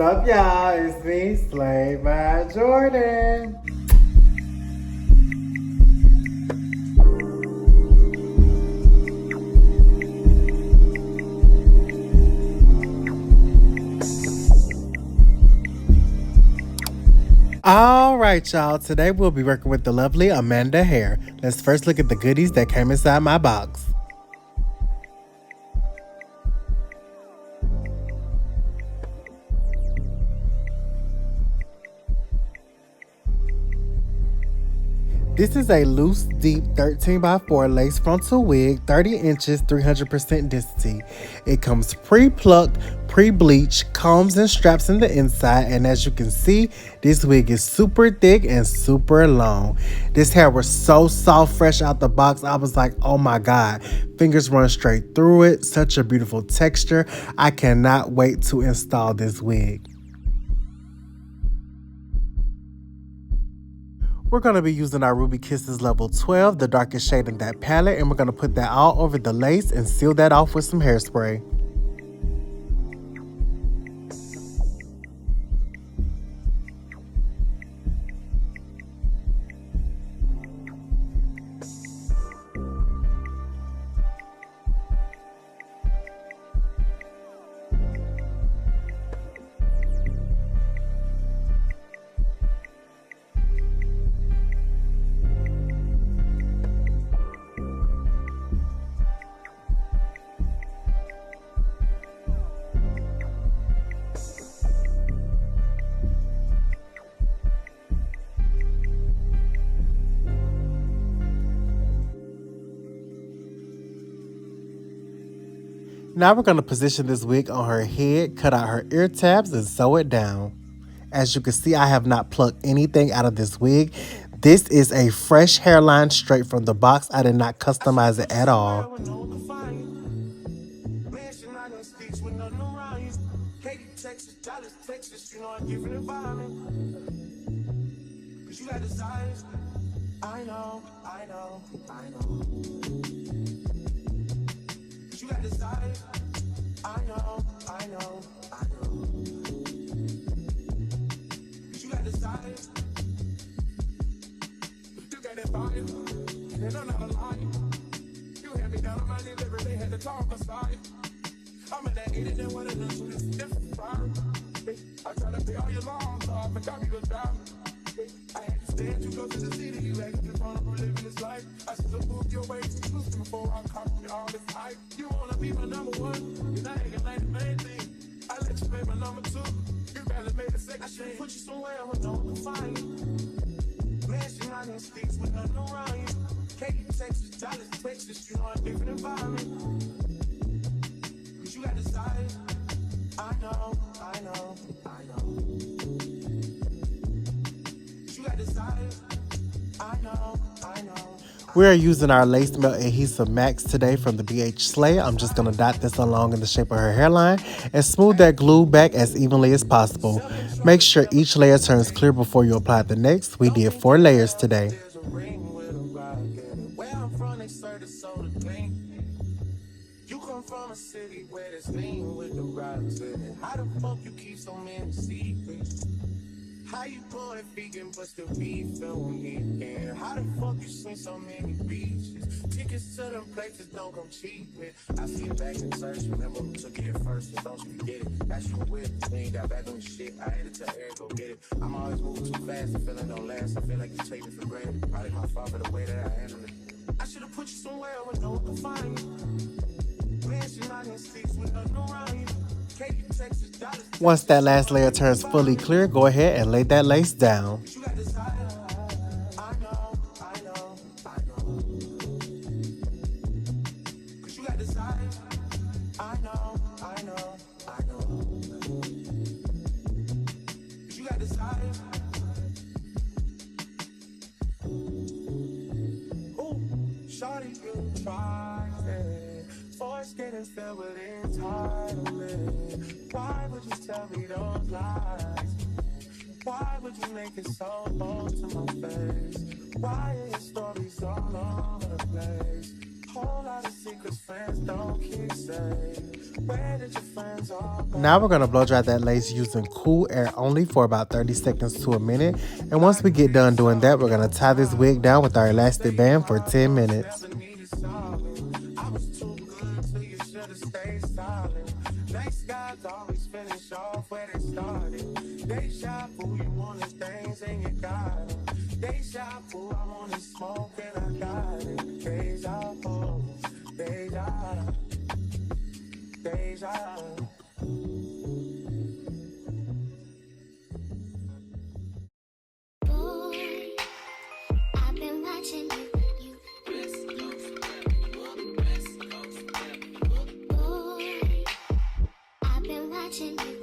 What's up, y'all? It's me, Slay by Jordan. All right, y'all. Today we'll be working with the lovely Amanda Hair. Let's first look at the goodies that came inside my box. This is a loose, deep 13x4 lace frontal wig, 30 inches, 300% density. It comes pre-plucked, pre-bleached, combs and straps in the inside, and as you can see, this wig is super thick and super long. This hair was so soft, fresh out the box. I was like, oh my God, fingers run straight through it. Such a beautiful texture. I cannot wait to install this wig. We're going to be using our Ruby Kisses level 12, the darkest shade in that palette, and we're going to put that all over the lace and seal that off with some hairspray. Now we're going to position this wig on her head, cut out her ear tabs, and sew it down. As you can see, I have not plucked anything out of this wig. This is a fresh hairline straight from the box. I did not customize it at all. I know. You got desire. I know. You got desire. You got that fire, and I'm not a liar. You had me down on my knees every day, had to talk aside. I'm in that idiot that wanna know this different fire. I try to pay all your loans, so I forgot you was down. I had to stand you close to the city, you acting in front of her living this life. I should have moved your way too close before I caught you all this hype. You wanna be my number one, you're not acting like the main thing. I let you play my number two, you barely made a second. I should've put you somewhere where no one can find you. Mansion out in sticks with nothing around you. Katy, Texas, Dallas, Texas, you know a different environment. Cause you got desire. I know. We are using our Lace Melt Adhesive Max today from the BH Slay. I'm just going to dot this along in the shape of her hairline and smooth that glue back as evenly as possible. Make sure each layer turns clear before you apply the next. We did 4 layers today. From a city where there's lean with the rocks in it. How the fuck you keep so many secrets? How you pouring vegan but still beef on me again? How the fuck you swing so many beaches? Tickets to them places don't come cheap with. I see it back in search, remember who took it first, so don't you forget it. That's you with, we ain't got back on the shit. I had to tell Eric, go get it. I'm always moving too fast, the feeling don't last. I feel like you take me for granted. Probably my fault for the way that I handle it. I should've put you somewhere where no one can find you. Once that last layer turns fully clear, go ahead and lay that lace down. Getting filled with entitlement. Why would you tell me those lies? Why would you make it so bold to my face? Why are your stories all over the place? Whole lot of secrets. cause friends don't keep saying. Where did your friends all go? Now we're going to blow dry that lace using cool air only for about 30 seconds to a minute. And once we get done doing that, we're going to tie this wig down with our elastic band for 10 minutes. I was too good, so you should have stayed silent. Next guys always finish off where they started. They shop who you wanted things and you got it. They shop who I wanted smoke and I got it. Deja vu, deja, deja. Boy, I've been watching you. Boy, I've been watching you.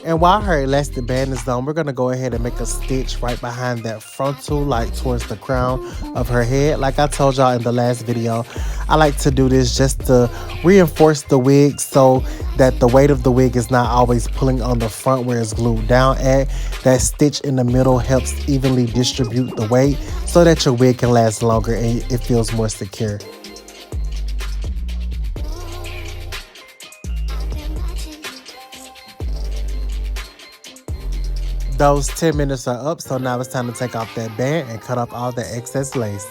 And while her elastic band is on, we're going to go ahead and make a stitch right behind that frontal, like towards the crown of her head. Like I told y'all in the last video, I like to do this just to reinforce the wig so that the weight of the wig is not always pulling on the front where it's glued down at. That stitch in the middle helps evenly distribute the weight so that your wig can last longer and it feels more secure. Those 10 minutes are up, so now it's time to take off that band and cut off all the excess lace.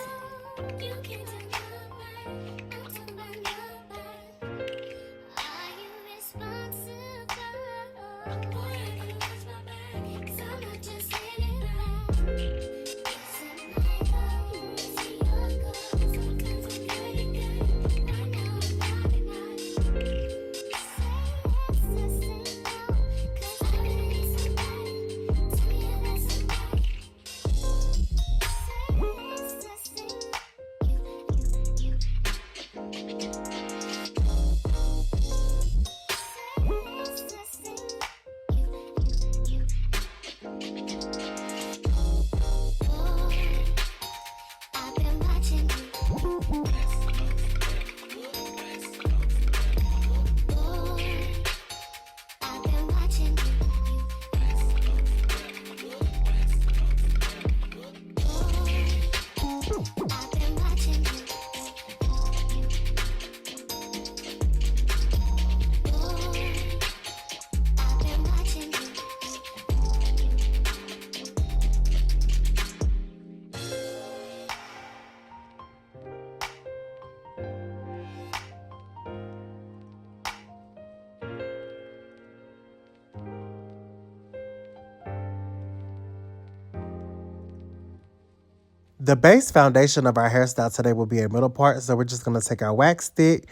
The base foundation of our hairstyle today will be a middle part, so we're just going to take our wax stick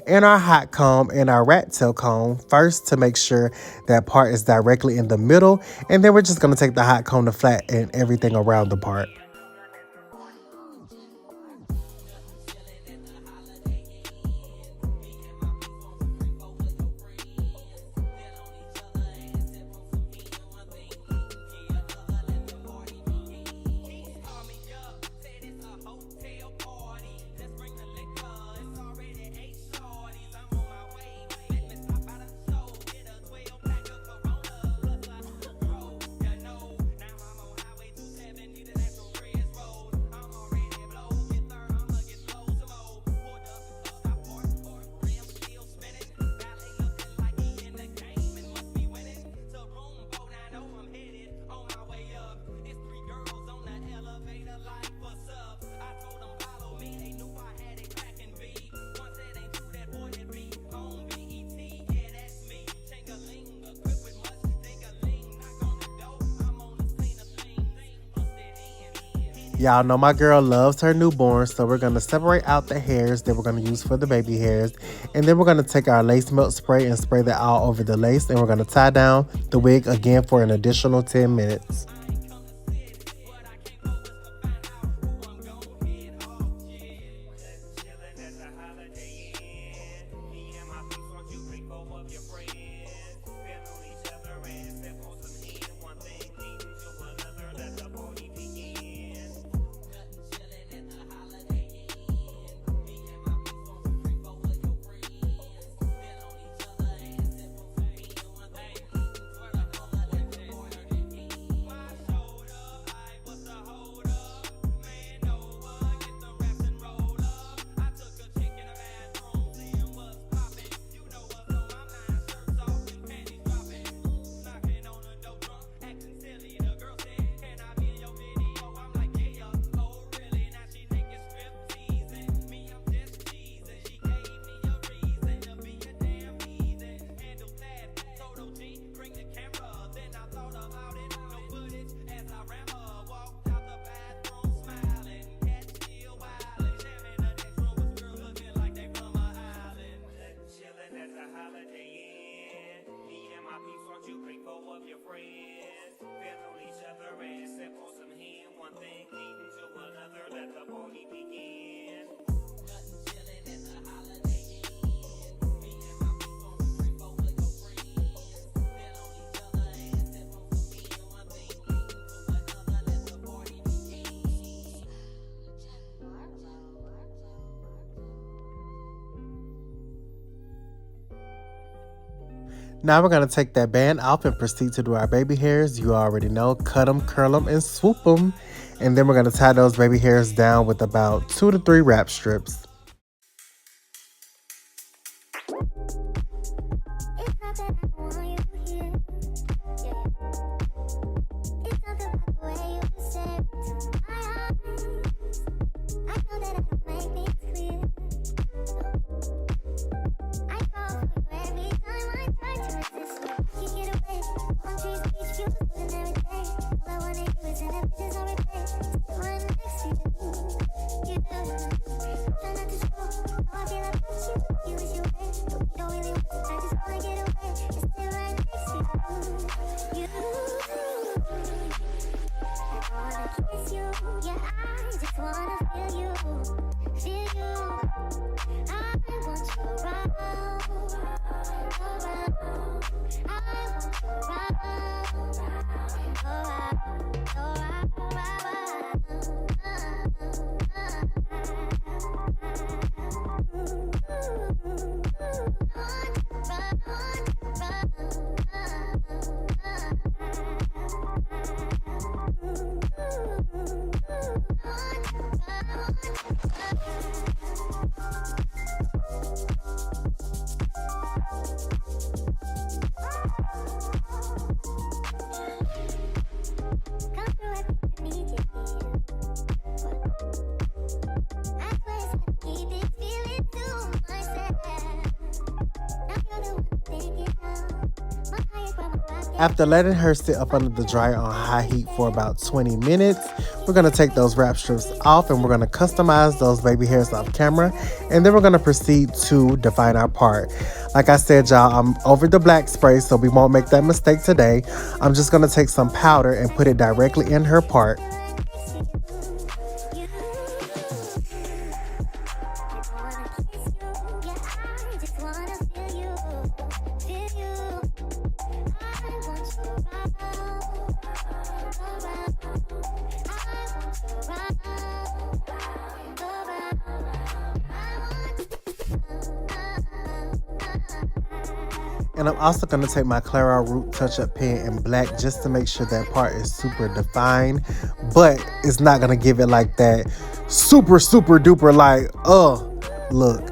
and our hot comb and our rat tail comb first to make sure that part is directly in the middle, and then we're just going to take the hot comb to flatten everything around the part. Y'all know my girl loves her newborn, so we're going to separate out the hairs that we're going to use for the baby hairs. And then we're going to take our lace melt spray and spray that all over the lace. And we're going to tie down the wig again for an additional 10 minutes. Now we're going to take that band off and proceed to do our baby hairs. You already know, cut them, curl them, and swoop them. And then we're going to tie those baby hairs down with about 2 to 3 wrap strips. After letting her sit up under the dryer on high heat for about 20 minutes, we're going to take those wrap strips off and we're going to customize those baby hairs off camera. And then we're going to proceed to define our part. Like I said, y'all, I'm over the black spray, so we won't make that mistake today. I'm just going to take some powder and put it directly in her part. And I'm also going to take my Clairol Root Touch-Up pen in black just to make sure that part is super defined. But it's not going to give it like that super duper like, look.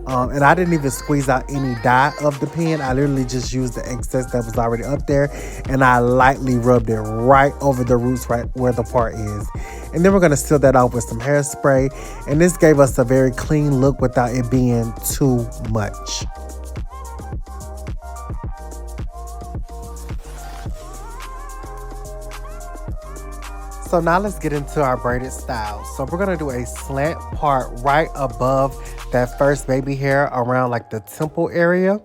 And I didn't even squeeze out any dye of the pen. I literally just used the excess that was already up there. And I lightly rubbed it right over the roots right where the part is. And then we're going to seal that off with some hairspray. And this gave us a very clean look without it being too much. So now let's get into our braided style. So we're gonna do a slant part right above that first baby hair around like the temple area.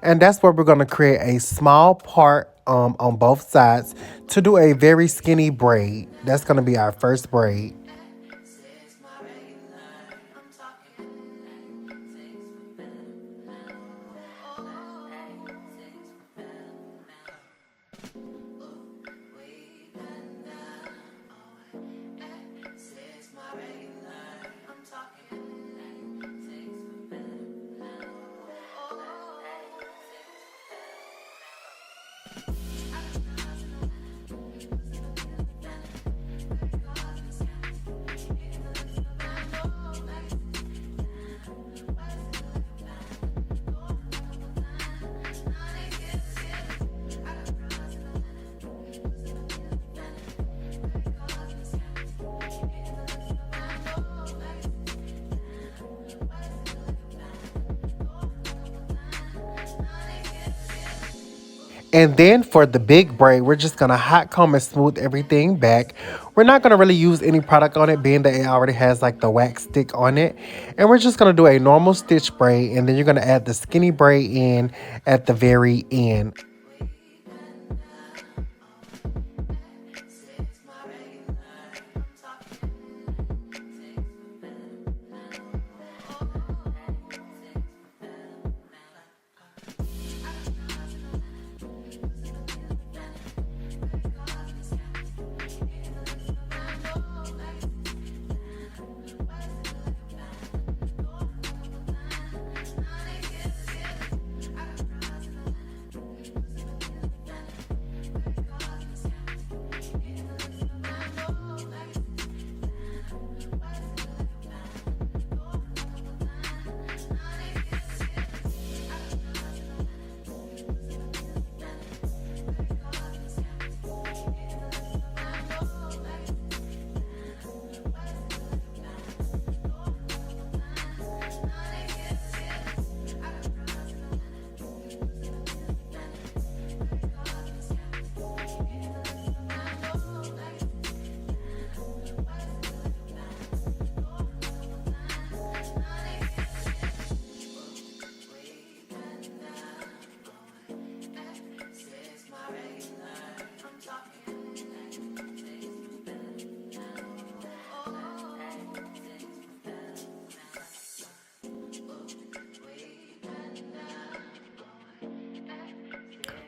And that's where we're gonna create a small part on both sides to do a very skinny braid. That's gonna be our first braid. And then for the big braid, we're just going to hot comb and smooth everything back. We're not going to really use any product on it, being that it already has like the wax stick on it. And we're just going to do a normal stitch braid, and then you're going to add the skinny braid in at the very end.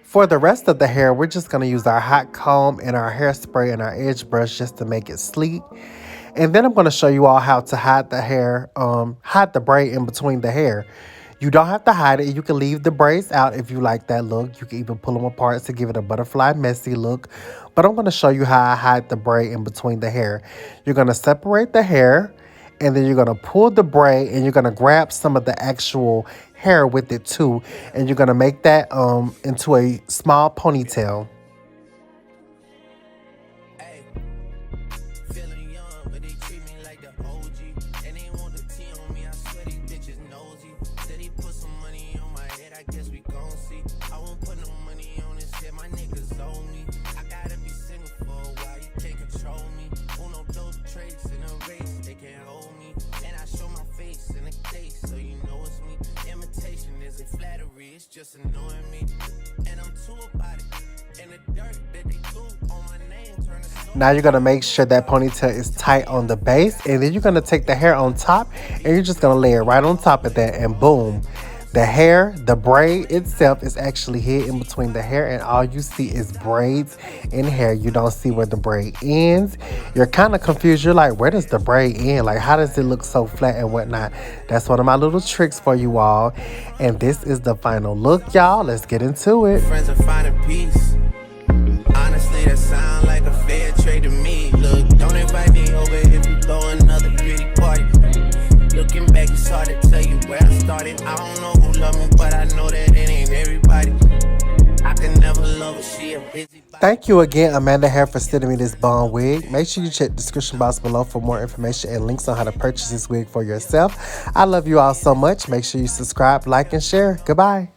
For the rest of the hair, we're just going to use our hot comb and our hairspray and our edge brush just to make it sleek. And then I'm going to show you all how to hide the hair, hide the braid in between the hair. You don't have to hide it. You can leave the braids out if you like that look. You can even pull them apart to give it a butterfly messy look. But I'm going to show you how I hide the braid in between the hair. You're going to separate the hair, and then you're going to pull the braid, and you're going to grab some of the actual hair with it too. And you're going to make that into a small ponytail. Hey, feeling young, but they treat me like the OG. And they want the T on me, I swear these bitches nosy. Said he put some money on my head, I guess we gon' see. I won't put no money on this shit, my niggas owe me. I gotta be single for a while, you can't control me. Uno, those traits in a race, they can't hold me. And I show my face in a case, so you know it's me. Imitation isn't flattery, it's just annoying me. And I'm too about it. And the dirt that they do on my name turn to soul. Now you're going to make sure that ponytail is tight on the base, and then you're going to take the hair on top and you're just going to lay it right on top of that, and boom. The hair, the braid itself is actually hid in between the hair, and all you see is braids and hair. You don't see where the braid ends. You're kind of confused. You're like, where does the braid end? Like, how does it look so flat and whatnot? That's one of my little tricks for you all. And this is the final look, y'all. Let's get into it. Friends are finding peace. Honestly, that sound like a fair trade to me. Look, don't invite me over if you throw another pretty party. Looking back, it's hard to tell you where I started. I don't know who loved me, but I know that it ain't everybody. I can never love her, she a busy body. Thank you again, Amanda Hair, for sending me this bomb wig. Make sure you check the description box below for more information and links on how to purchase this wig for yourself. I love you all so much. Make sure you subscribe, like, and share. Goodbye.